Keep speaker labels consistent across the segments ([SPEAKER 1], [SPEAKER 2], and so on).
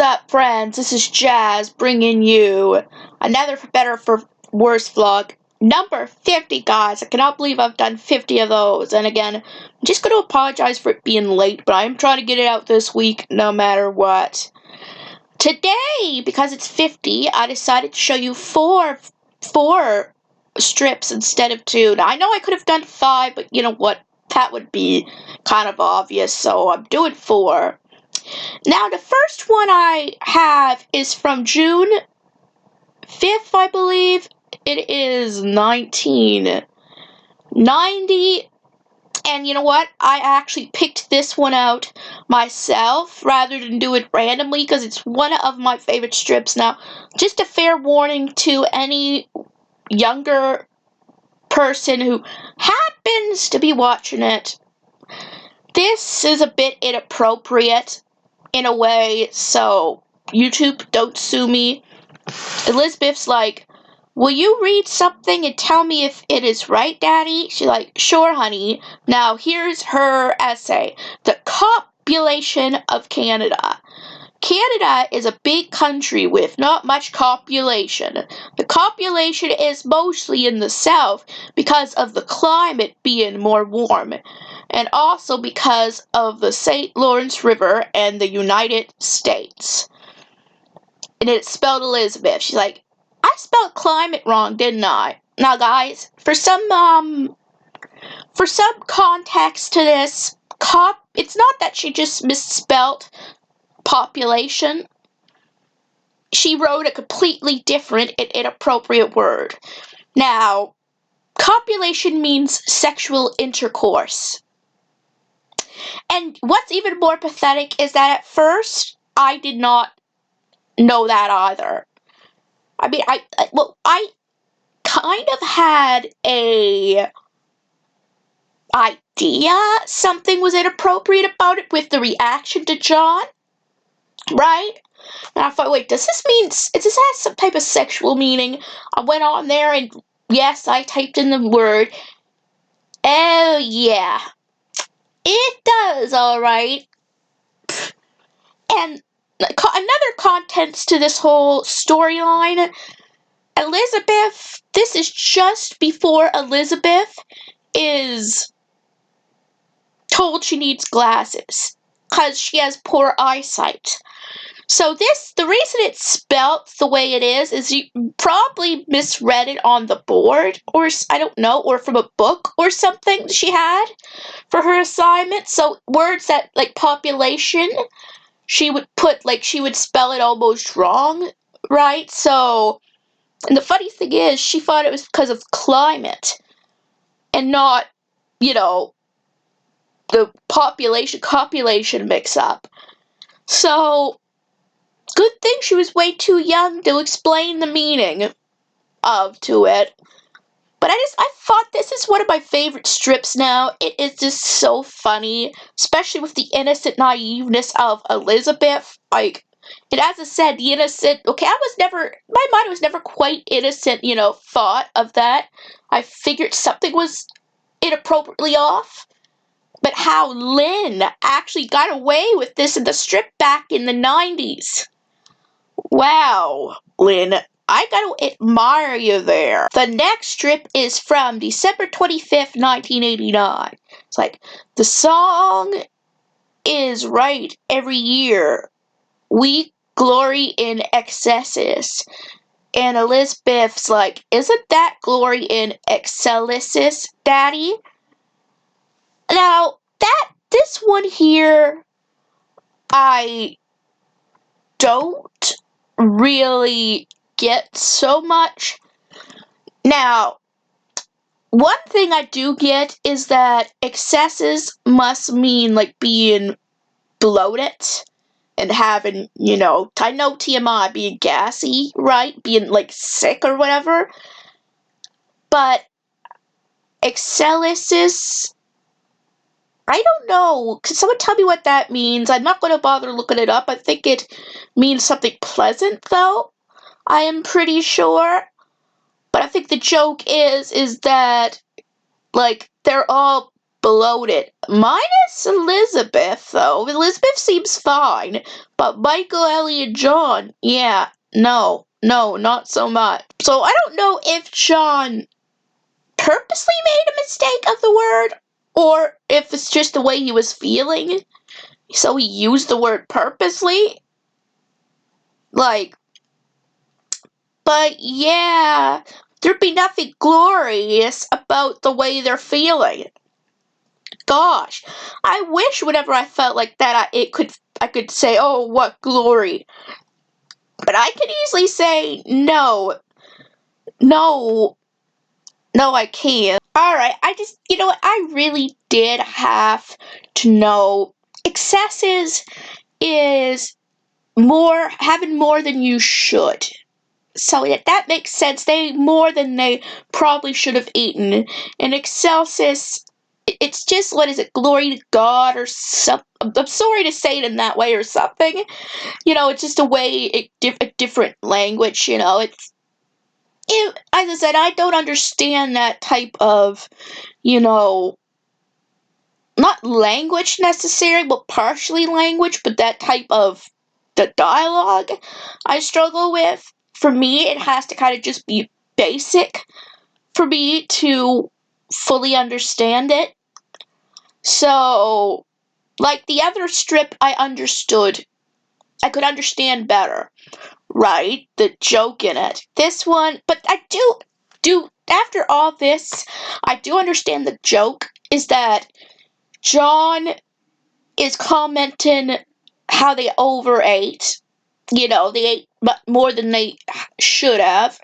[SPEAKER 1] up, friends? This is Jazz bringing you another For Better For Worse vlog. Number 50, guys. I cannot believe I've done 50 of those. And again, I'm just going to apologize for it being late, but I'm trying to get it out this week no matter what. Today, because it's 50, I decided to show you four strips instead of 2. Now, I know I could have done 5, but you know what? That would be kind of obvious, so I'm doing 4. Now, the first one I have is from June 5th, I believe. It is 1990. And you know what? I actually picked this one out myself rather than do it randomly because it's one of my favorite strips. Now, just a fair warning to any younger person who happens to be watching it. This is a bit inappropriate in a way, so YouTube, don't sue me. Elizabeth's like, will you read something and tell me if it is right, Daddy? She's like, sure, honey. Now, here's her essay. The Copulation of Canada. Canada is a big country with not much copulation. The copulation is mostly in the south because of the climate being more warm, and also because of the St. Lawrence River and the United States. And it's spelled Elizabeth. She's like, I spelled climate wrong, didn't I? Now, guys, for some context to this, it's not that she just misspelled population. She wrote a completely different and inappropriate word. Now, copulation means sexual intercourse. And what's even more pathetic is that at first, I did not know that either. I mean, I kind of had a idea something was inappropriate about it with the reaction to John, right? And I thought, wait, does this have some type of sexual meaning? I went on there and yes, I typed in the word. Oh yeah, it does, all right. And another contents to this whole storyline. Elizabeth, this is just before Elizabeth is told she needs glasses because she has poor eyesight. So the reason it's spelt the way it is you probably misread it on the board, or I don't know, or from a book or something she had for her assignment. So words that, like population, she would spell it almost wrong, right? So, and the funny thing is, she thought it was because of climate and not, the copulation mix-up. So, good thing she was way too young to explain the meaning to it. But I thought this is one of my favorite strips now. It is just so funny, especially with the innocent naiveness of Elizabeth. Like, and as I said, the innocent, my mind was never quite innocent, thought of that. I figured something was inappropriately off. But how Lynn actually got away with this in the strip back in the 90s. Wow, Lynn, I gotta admire you there. The next strip is from December 25th, 1989. It's like, the song is right every year. We glory in excesses. And Elizabeth's like, isn't that glory in excelsis, Daddy? Now, this one here, I don't really get so much. Now, one thing I do get is that excesses must mean like being bloated and having, I know TMI, being gassy, right? Being like sick or whatever. But excelsis, I don't know. Could someone tell me what that means? I'm not going to bother looking it up. I think it means something pleasant, though. I am pretty sure. But I think the joke is that, like, they're all bloated. Minus Elizabeth, though. Elizabeth seems fine. But Michael, Ellie, and John, yeah, no, not so much. So I don't know if John purposely made a mistake of the word, or if it's just the way he was feeling. So he used the word purposely. Like, but yeah, there'd be nothing glorious about the way they're feeling. Gosh, I wish whenever I felt like that, I could say, "Oh, what glory!" But I could easily say, "No, no, no, I can't." All right, you know what? I really did have to know. Excesses is having more than you should. So that makes sense. They more than they probably should have eaten. And excelsis, it's just, what is it, glory to God or something? I'm sorry to say it in that way or something. It's just a different language, as I said, I don't understand that type of, not language necessarily, but partially language, but that type of the dialogue I struggle with. For me, it has to kind of just be basic for me to fully understand it. So, like the other strip, I could understand better, right? The joke in it. This one, but I do, after all this, I do understand the joke is that John is commenting how they overate. They ate more than they should have.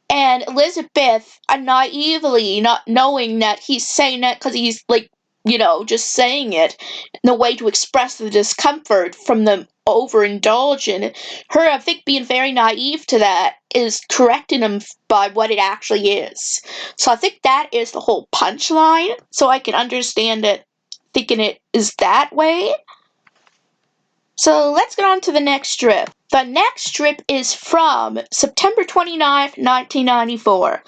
[SPEAKER 1] And Elizabeth, naively, not knowing that he's saying that because he's just saying it in a way to express the discomfort from them overindulging. Her, I think, being very naive to that is correcting him by what it actually is. So I think that is the whole punchline. So I can understand it, thinking it is that way. So let's get on to the next strip. The next strip is from September 29th, 1994.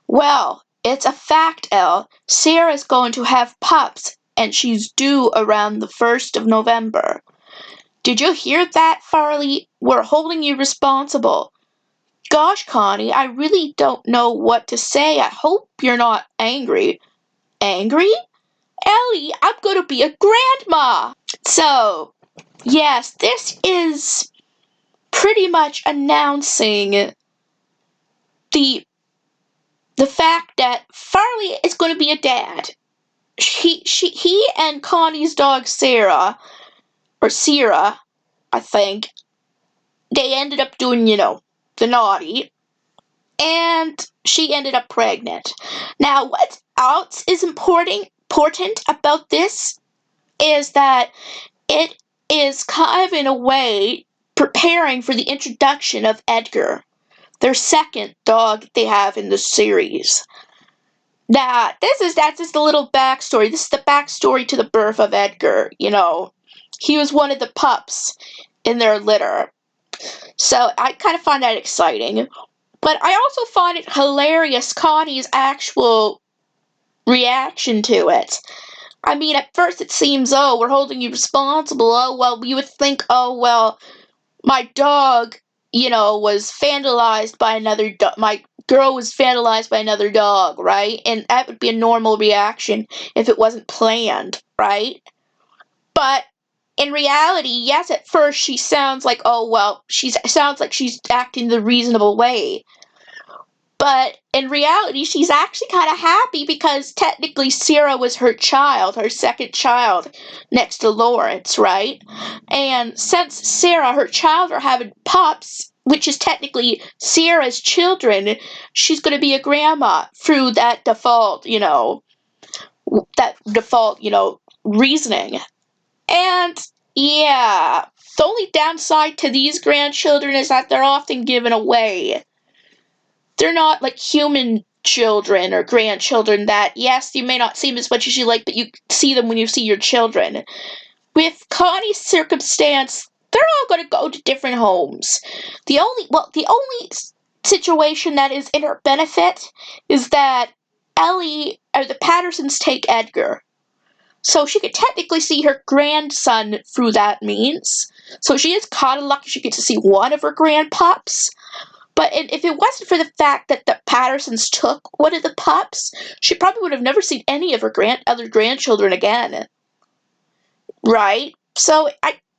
[SPEAKER 1] Well, it's a fact, Elle. Sarah's going to have pups, and she's due around the 1st of November. Did you hear that, Farley? We're holding you responsible. Gosh, Connie, I really don't know what to say. I hope you're not angry. Angry? Ellie, I'm going to be a grandma! So, yes, this is pretty much announcing the fact that Farley is going to be a dad. He and Connie's dog Sarah, or Sierra, I think, they ended up doing, the naughty, and she ended up pregnant. Now, what else is important about this is that it is kind of, in a way, preparing for the introduction of Edgar, their second dog they have in the series. Now, that's just a little backstory. This is the backstory to the birth of Edgar. He was one of the pups in their litter. So I kind of find that exciting. But I also find it hilarious, Connie's actual reaction to it. I mean, at first it seems, oh, we're holding you responsible. Oh, well, you would think, oh, well, my dog, was vandalized by another dog. My girl was vandalized by another dog, right? And that would be a normal reaction if it wasn't planned, right? But in reality, yes, at first she sounds like, oh, well, sounds like she's acting the reasonable way. But in reality, she's actually kind of happy because technically Sarah was her child, her second child, next to Lawrence, right? And since Sarah, her child, are having pups, which is technically Sarah's children, she's going to be a grandma through that default, reasoning. And yeah, the only downside to these grandchildren is that they're often given away. They're not like human children or grandchildren that, yes, you may not see them as much as you like, but you see them when you see your children. With Connie's circumstance, they're all going to go to different homes. The only situation that is in her benefit is that Ellie, or the Pattersons, take Edgar. So she could technically see her grandson through that means. So she is kind of lucky she gets to see one of her grandpups. But if it wasn't for the fact that the Pattersons took one of the pups, she probably would have never seen any of her other grandchildren again. Right? So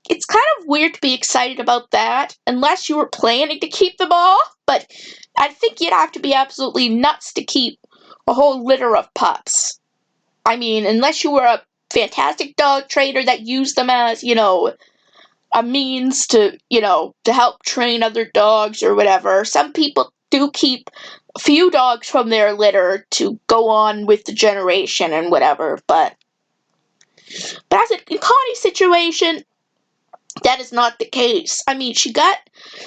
[SPEAKER 1] it's kind of weird to be excited about that, unless you were planning to keep them all. But I think you'd have to be absolutely nuts to keep a whole litter of pups. I mean, unless you were a fantastic dog trainer that used them as, a means to, to help train other dogs or whatever. Some people do keep a few dogs from their litter to go on with the generation and whatever, but as in Connie's situation, that is not the case. I mean, she got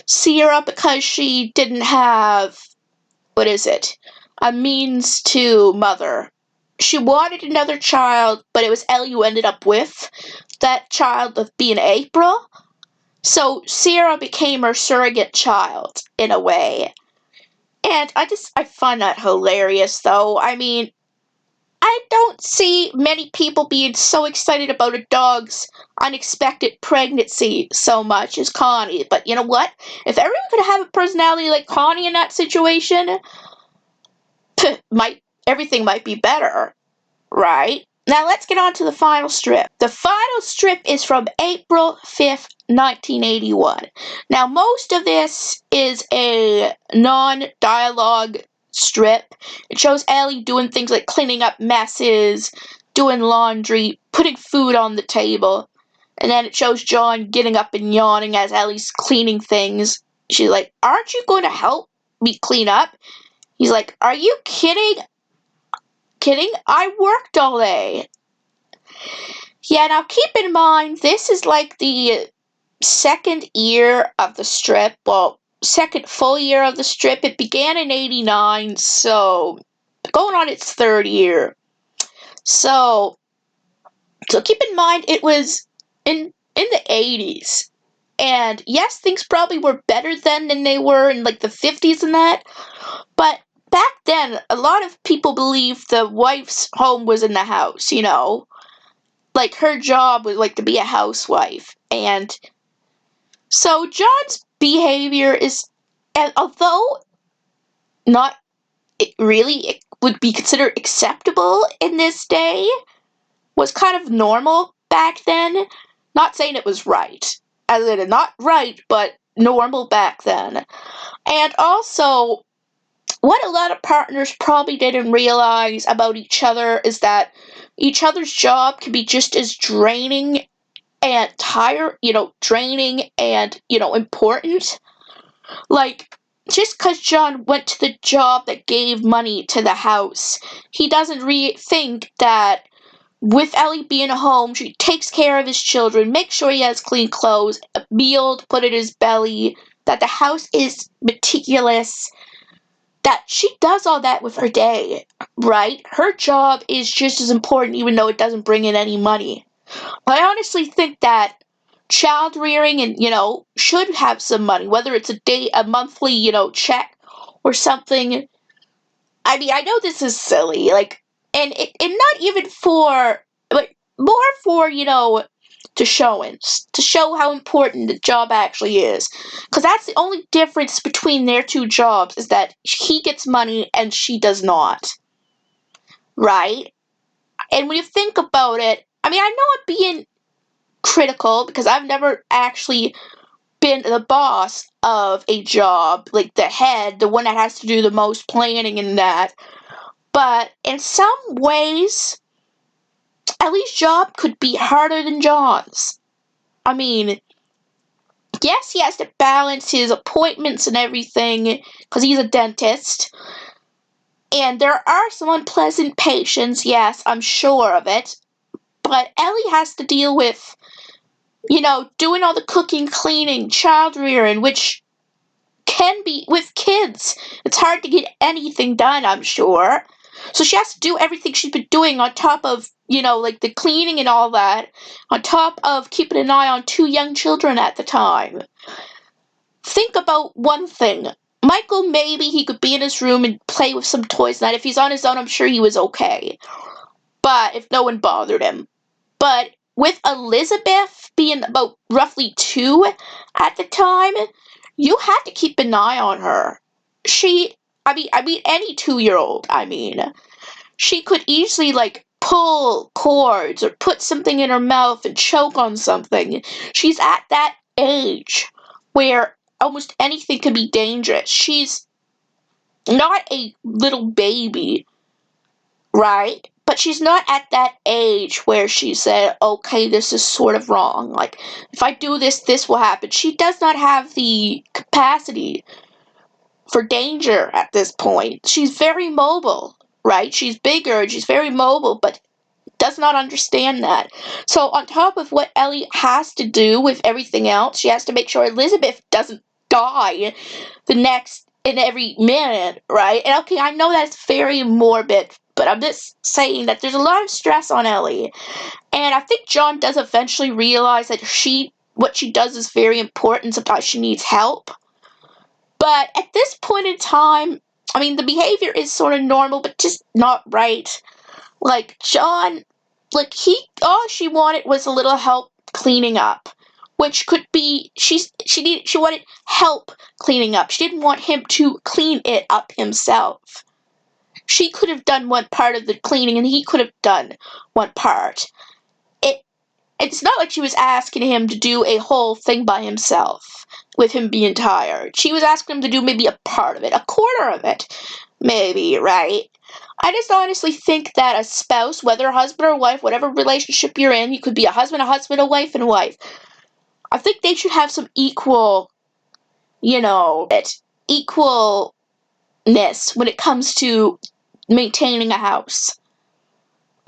[SPEAKER 1] Sierra because she didn't have, a means to mother. She wanted another child, but it was Ellie who ended up with that child of being April. So Sierra became her surrogate child, in a way. And I find that hilarious, though. I mean, I don't see many people being so excited about a dog's unexpected pregnancy so much as Connie. But you know what? If everyone could have a personality like Connie in that situation, everything might be better, right? Now let's get on to the final strip. The final strip is from April 5th, 1981. Now most of this is a non-dialogue strip. It shows Ellie doing things like cleaning up messes, doing laundry, putting food on the table, and then it shows John getting up and yawning as Ellie's cleaning things. She's like, "Aren't you going to help me clean up?" He's like, "Are you kidding? I worked all day." Yeah, now keep in mind, this is like the second year of the strip. Well, second full year of the strip. It began in 89, so going on its third year. So keep in mind, it was in the 80s. And yes, things probably were better then than they were in like the 50s and that. But back then, a lot of people believed the wife's home was in the house, Like her job was like to be a housewife. And so John's behavior is, and although not it would be considered acceptable in this day, was kind of normal back then. Not saying it was right. As in, not right, but normal back then. And also, what a lot of partners probably didn't realize about each other is that each other's job can be just as draining and draining and, important. Like, just because John went to the job that gave money to the house, he doesn't think that with Ellie being home, she takes care of his children, makes sure he has clean clothes, a meal to put in his belly, that the house is meticulous, that she does all that with her day, right? Her job is just as important even though it doesn't bring in any money. I honestly think that child rearing and, should have some money, whether it's a monthly, check or something. I mean, I know this is silly, like, and not even for, but more for, to show how important the job actually is. Because that's the only difference between their two jobs is that he gets money and she does not. Right? And when you think about it, I mean, I know I'm being critical because I've never actually been the boss of a job, like the head, the one that has to do the most planning and that. But in some ways, Ellie's job could be harder than John's. I mean, yes, he has to balance his appointments and everything because he's a dentist. And there are some unpleasant patients, yes, I'm sure of it. But Ellie has to deal with, doing all the cooking, cleaning, child rearing, which can be with kids. It's hard to get anything done, I'm sure. So she has to do everything she's been doing on top of, like the cleaning and all that, on top of keeping an eye on two young children at the time. Think about one thing. Michael, maybe he could be in his room and play with some toys. And if he's on his own, I'm sure he was okay. But if no one bothered him. But with Elizabeth being about roughly 2 at the time, you had to keep an eye on her. I mean, any 2-year-old, she could easily, like, pull cords or put something in her mouth and choke on something. She's at that age where almost anything can be dangerous. She's not a little baby, right? But she's not at that age where she said, okay, this is sort of wrong. Like, if I do this, this will happen. She does not have the capacity for danger at this point. She's very mobile, right? She's bigger and she's very mobile, but does not understand that. So on top of what Ellie has to do with everything else, she has to make sure Elizabeth doesn't die in every minute, right? And okay, I know that's very morbid, but I'm just saying that there's a lot of stress on Ellie. And I think John does eventually realize that what she does is very important. Sometimes she needs help. But at this point in time, I mean, the behavior is sort of normal, but just not right. Like, John, like, all she wanted was a little help cleaning up. Which could be, she wanted help cleaning up. She didn't want him to clean it up himself. She could have done one part of the cleaning and he could have done one part. It's not like she was asking him to do a whole thing by himself with him being tired. She was asking him to do maybe a part of it, a quarter of it, maybe, right? I just honestly think that a spouse, whether husband or wife, whatever relationship you're in, you could be a husband, a wife, and a wife. I think they should have some equalness when it comes to maintaining a house.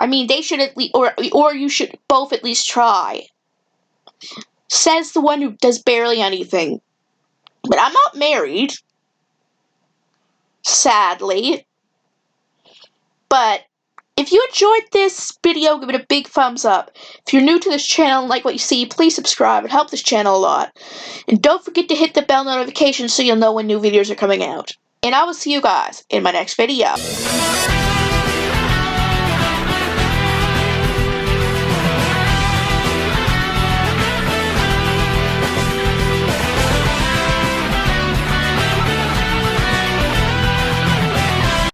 [SPEAKER 1] I mean, they should at least, or you should both at least try. Says the one who does barely anything. But I'm not married. Sadly. But if you enjoyed this video, give it a big thumbs up. If you're new to this channel and like what you see, please subscribe. It helps this channel a lot. And don't forget to hit the bell notification so you'll know when new videos are coming out. And I will see you guys in my next video.